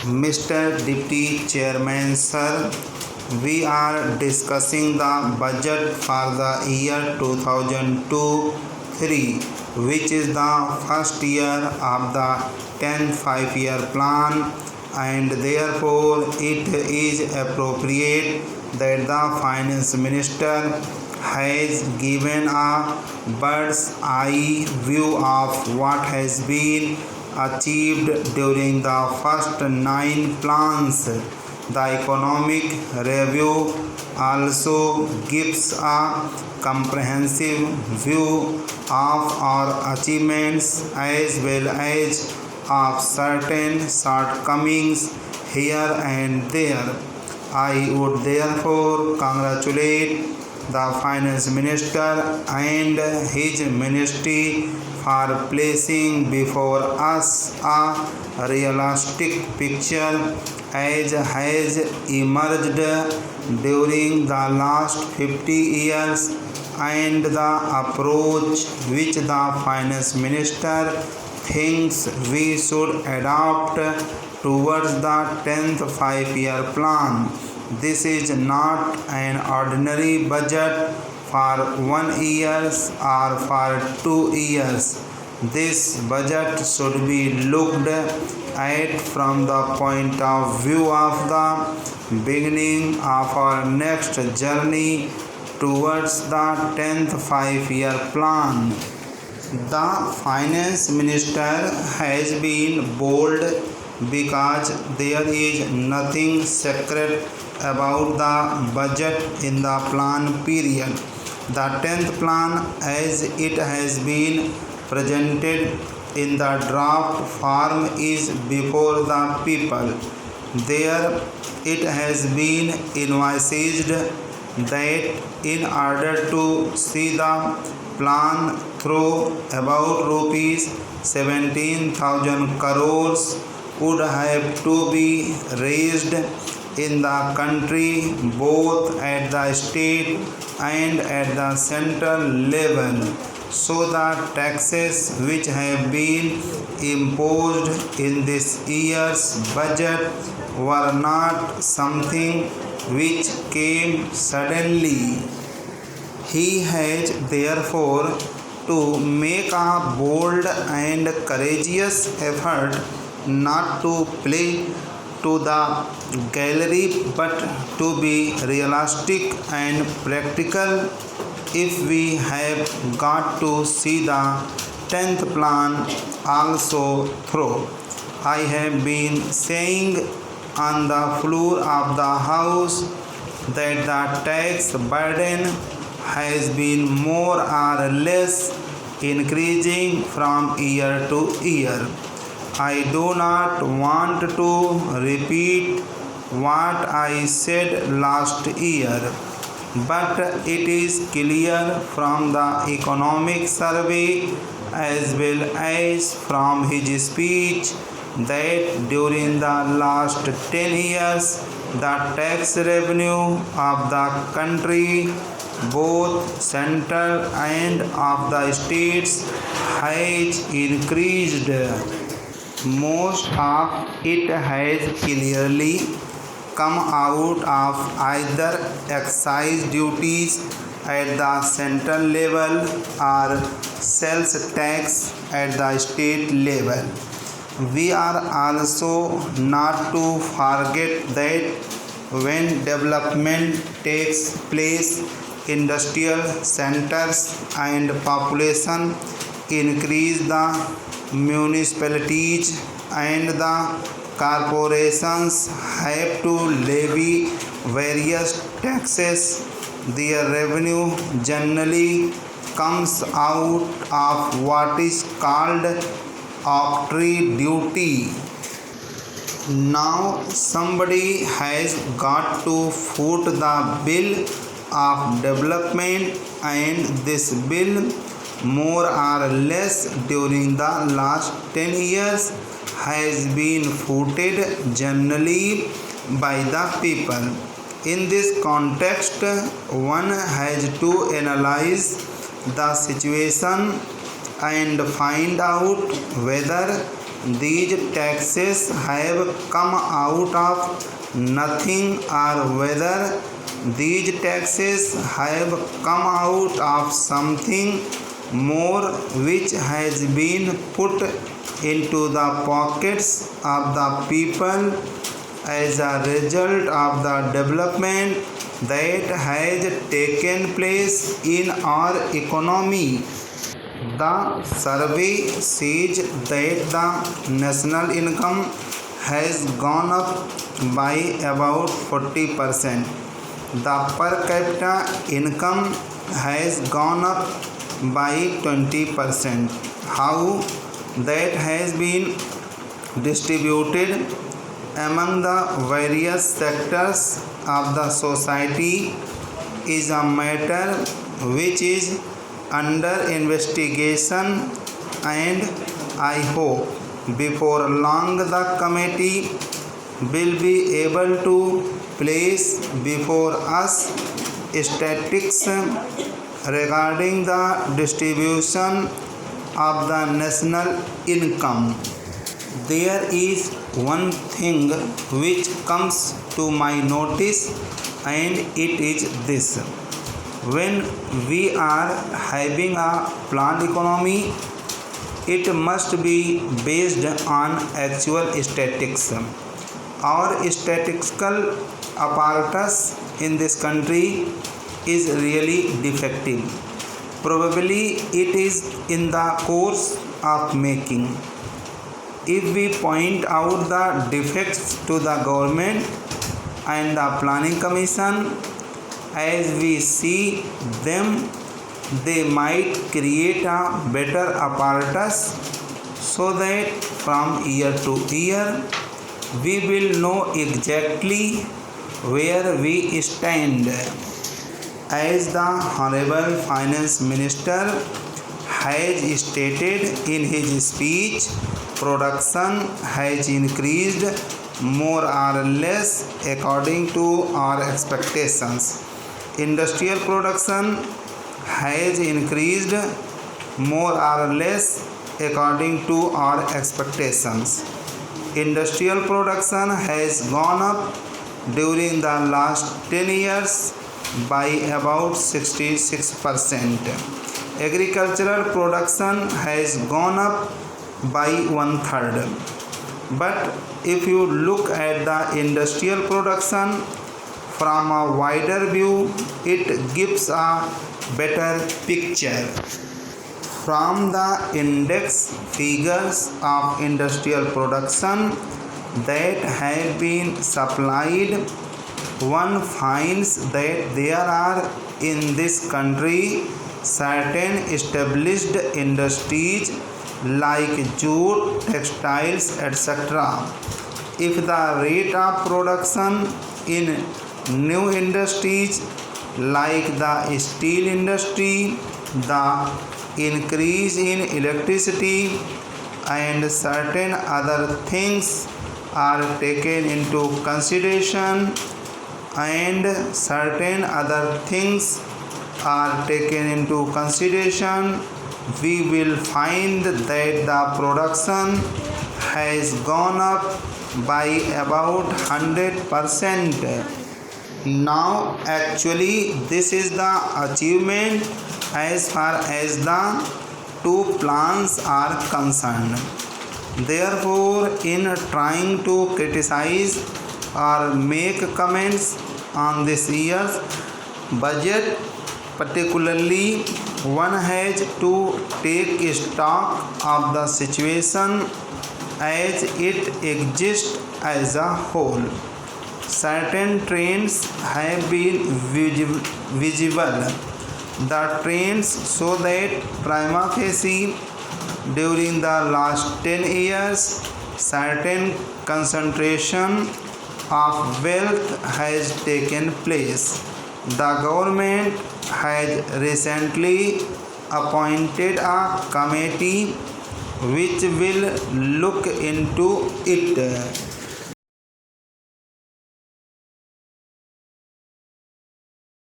Mr. Deputy Chairman, sir, we are discussing the budget for the year 2002-3, which is the first year of the 10th five-year plan, and therefore it is appropriate that the Finance Minister has given a bird's eye view of what has been achieved during the first 9 plans. The economic review also gives a comprehensive view of our achievements as well as of certain shortcomings here and there. I would therefore congratulate the Finance Minister and his ministry for placing before us a realistic picture as has emerged during the last 50 years and the approach which the Finance Minister thinks we should adopt towards the 10th five-year plan. This is not an ordinary budget for 1 year or for 2 years. This budget should be looked at from the point of view of the beginning of our next journey towards the 10th five-year plan. The Finance Minister has been bold because there is nothing sacred about the budget in the plan period. The 10th plan as it has been presented in the draft form is before the people. There it has been envisaged that in order to see the plan through, about rupees 17,000 crores would have to be raised in the country both at the state and at the central level. So the taxes which have been imposed in this year's budget were not something which came suddenly. He has therefore to make a bold and courageous effort not to play to the gallery but to be realistic and practical if we have got to see the 10th plan also through. I have been saying on the floor of the house that the tax burden has been more or less increasing from year to year. I do not want to repeat what I said last year, but it is clear from the economic survey as well as from his speech that during the last 10 years the tax revenue of the country, both central and of the states, has increased. Most of it has clearly come out of either excise duties at the central level or sales tax at the state level. We are also not to forget that when development takes place, industrial centers and population increase, the municipalities and the corporations have to levy various taxes. Their revenue generally comes out of what is called octroi duty. Now somebody has got to foot the bill of development, and this bill more or less during the last 10 years has been footed generally by the people. In this context, one has to analyze the situation and find out whether these taxes have come out of nothing or whether these taxes have come out of something more which has been put into the pockets of the people as a result of the development that has taken place in our economy. The survey says that the national income has gone up by about 40%. The per capita income has gone up by 20%. How that has been distributed among the various sectors of the society is a matter which is under investigation, and I hope before long the committee will be able to place before us statistics regarding the distribution of the national income. There is one thing which comes to my notice, and it is this: when we are having a planned economy, it must be based on actual statistics. Our statistical apparatus in this country is really defective. Probably it is in the course of making. If we point out the defects to the government and the planning commission as we see them, they might create a better apparatus so that from year to year we will know exactly where we stand. As the Honorable Finance Minister has stated in his speech, production has increased more or less according to our expectations. Industrial production has increased more or less according to our expectations. Industrial production has gone up during the last 10 years by about 66%. Agricultural production has gone up by 1/3. But if you look at the industrial production from a wider view, it gives a better picture. From the index figures of industrial production that have been supplied, one finds that there are in this country certain established industries like jute, textiles, etc. If the rate of production in new industries like the steel industry, the increase in electricity and certain other things are taken into consideration, and certain other things are taken into consideration, we will find that the production has gone up by about 100%. Now actually this is the achievement as far as the two plans are concerned. Therefore, in trying to criticize or make comments on this year's budget, particularly one has to take stock of the situation as it exists as a whole. Certain trends have been visible. The trends show that prima facie during the last 10 years certain concentration of wealth has taken place. The government has recently appointed a committee which will look into it.